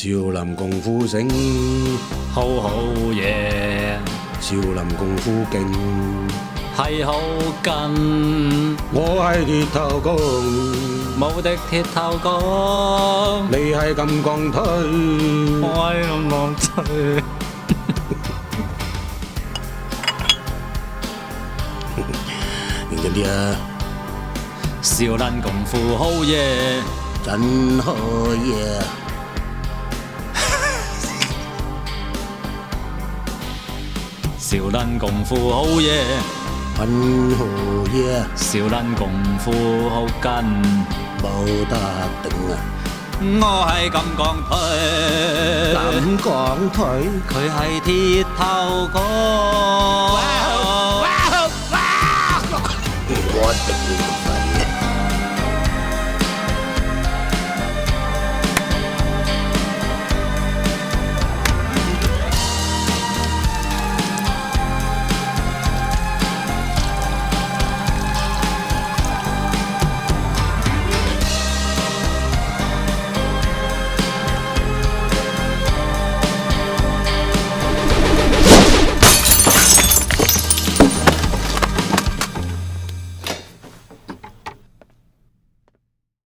少林功夫醒，好好嘢，少林功夫勁，係好勁，我係鐵頭功，無敵鐵頭功，你係金剛腿，我係金剛腿。認真啲啊！少林功夫好嘢，真好嘢！少林功夫好嘢，很好嘢，少林功夫好緊，冇得頂啊！我係金剛腿，金剛腿，佢係鐵頭功。我頂！